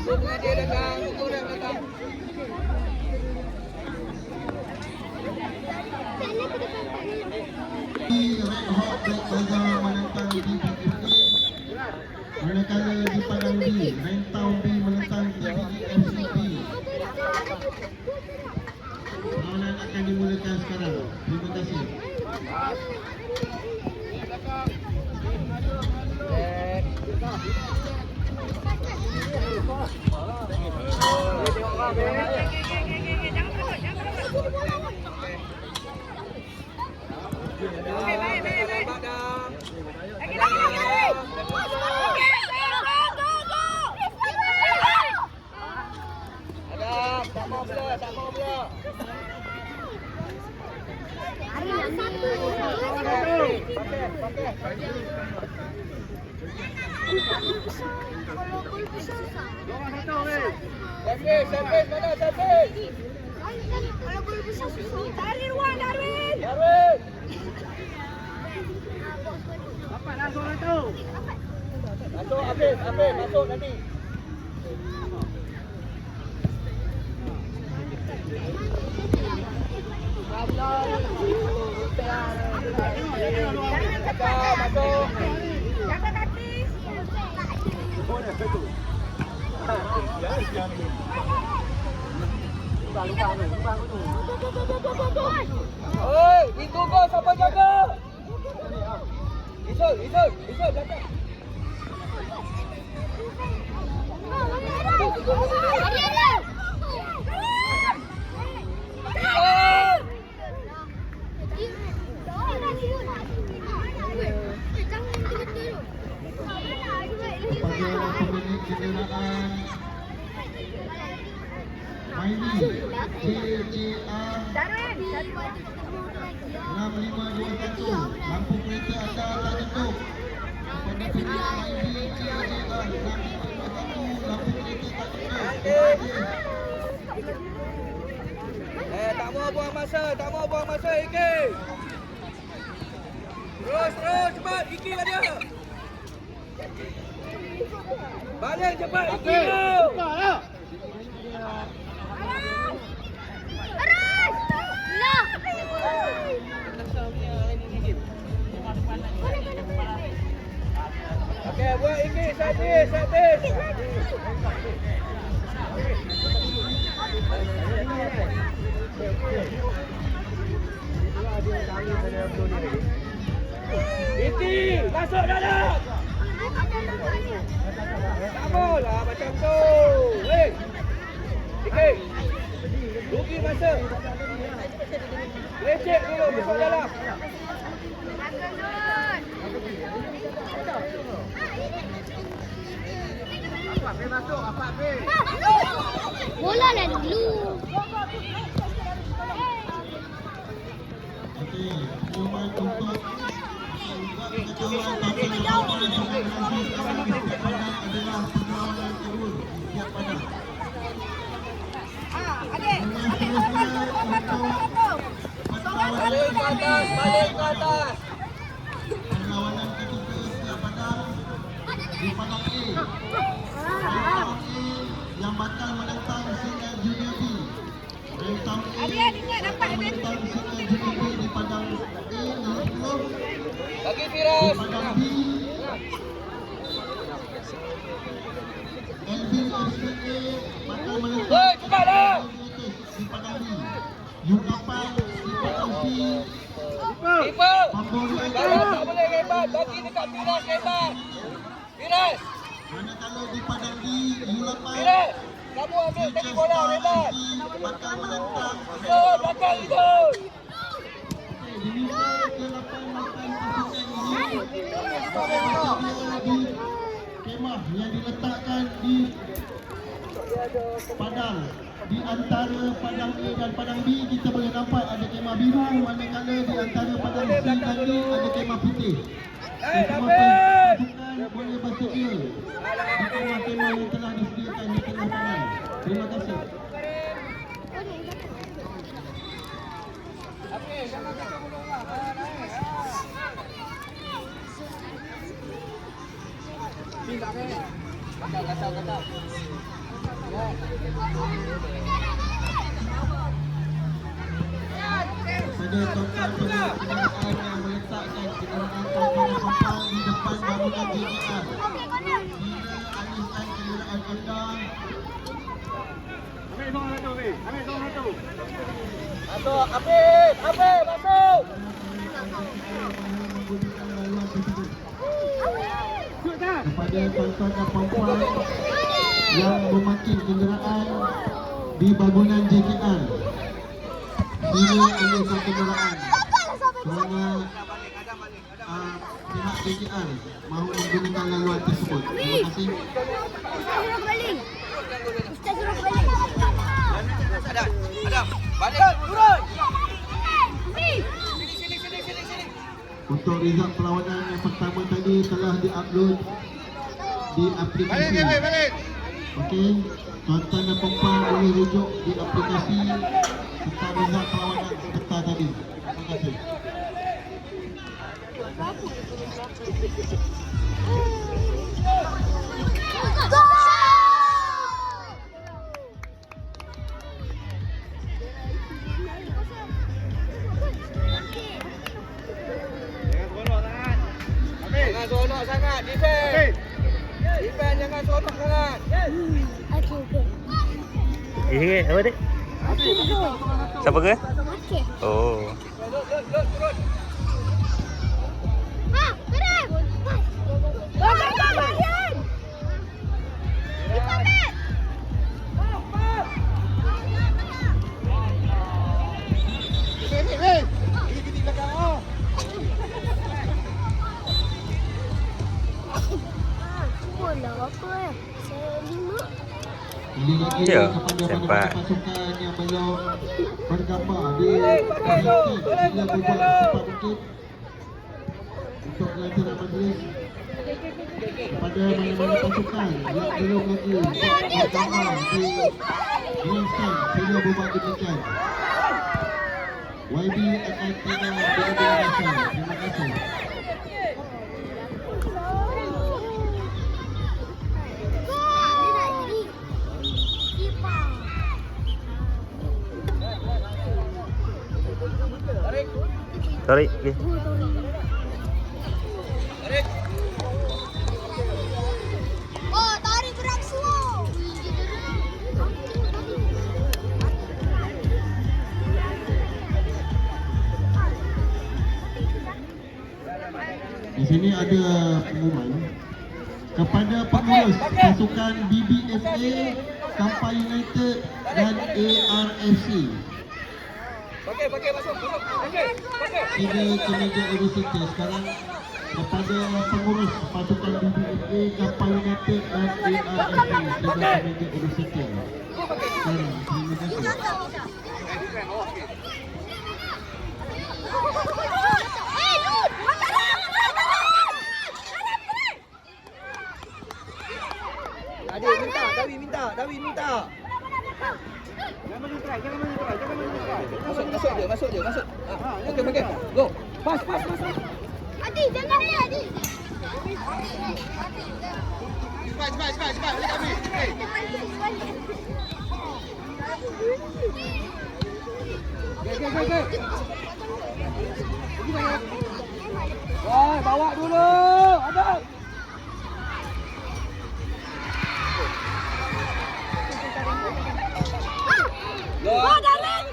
Dia datang, tunggu dia datang. Red Hawk Black Bazaar menentang DPFA. Manakala di Padang B, Rain Town B menentang TPFCB. Perlawanan akan dimulakan sekarang. Terima kasih. Servis mana servis? Kalau gol besar susah. Darwin. Apa langsung itu? Masuk habis masuk nanti. Masuk. Jaga kaki. Oi, itu gol siapa jaga? Isul jaga. Kepada pemilik kenderaan Maini JJR 6521, lampu kereta anda tak tutup. Kepada pemilik Maini JJR 6521, lampu kereta tak tutup. Tak mau buang masa Iki. Terus cepat Iki lah dia. Balik cepat Iki. Okey, buat Iki servis. Iki, masuk dalam. Tak maulah macam tu. Hei. Iki. Rugi masa. Lecek dulu masuk dalam. Bola lah dulu. Okey, cuma untuk pengetahuan tentang perlawanan yang nanti sekarang di setiap padang adalah perlawanan terus di setiap padang. Balik ke atas. Perlawanan ketiga setiap padang di padang A. Padang A yang bakal menentang Senior Junior B. Rentang A bakal menentang Senior Junior B di padang A 50. Bagi Di Firas. padang B, Elvin FCA bakal menentang Hei, cepatlah. di padang B. U8 di padang C. Keeper. Pambori Kalau tak boleh hebat, bagi dekat Firas hebat. Firas. manakala di padang D, U8 Firas. Kamu ambil tadi bola hebat. bakal menentang Go, belakang itu. dinilai ke-88% ini di kemah yang diletakkan di Padang. Di antara Padang A dan Padang B kita boleh nampak ada kemah biru, manakala di antara Padang C dan D ada kemah putih. David. Boleh bersedia di kemah-kemah yang telah disediakan di tengah padang. Terima kasih. Kacau. Pada total kenderaan yang meletakkan kenderaan tanpa pampang di depan bangunan JKR. Sila alihkan kenderaan anda. Masuk, Apit, masuk. Menggunakan laluan tersebut. Kepada tuan-tuan dan puan-puan yang memakin kenderaan di bangunan JKR, sila alihkan kenderaan kerana pihak JKR mahu menggunakan laluan tersebut. Terima kasih. Adam, balik, turun. Untuk result perlawanan yang pertama tadi telah diupload di aplikasi. Okey, tuan-tuan dan puan-puan boleh rujuk di aplikasi tentang result perlawanan petang tadi. Terima kasih. Jangan seronok sangat, defend. Defend, jangan seronok sangat. Apa dia? Siapa ke? Oh. Turun. Kembali lagi Ya, kepada sempat. pasukan yang belum bergambar di hashtag sila berbuat secepat mungkin untuk kelancaran majlis. Kepada mana-mana pasukan yang belum lagi bergambar di hashtag sila berbuat demikian. YB akan tinggal bila-bila masa. Terima kasih. Tarik. Okay. Oh, tarik berangsur. Di sini ada pengumuman kepada pengurus pasukan BBFA, Kampai United dan ARFC. Pakai, masuk. Pakai. Tiga kemeja editor sekarang kepada pengurus pasukan BBFA, Kampai United dan ARFC. Tiga kemeja editor. Terima kasih. Dawi minta. Masuk je. Okey. Go. Pas. Adi, jangan ni, Adi. Cepat. Balik kami. Okey. Wah, bawa dulu. Ada. Go Darren.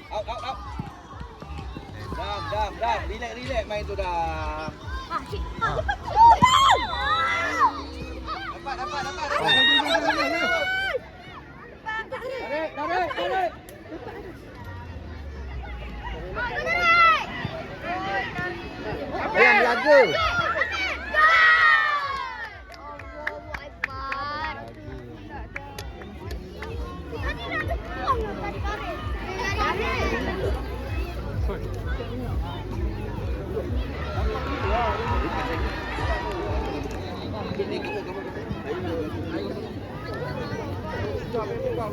Out. Dah. Relax main tu dah. Dapat. Tarik. Yang jaga.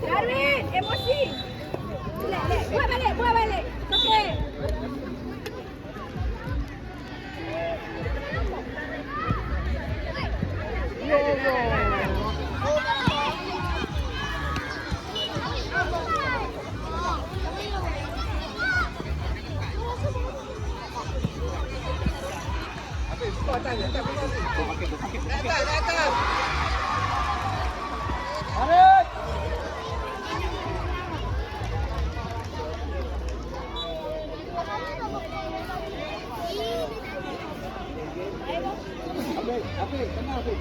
Darwin, emosi. Buat balik. Okey. Datang. Tarik. Api, tengah api.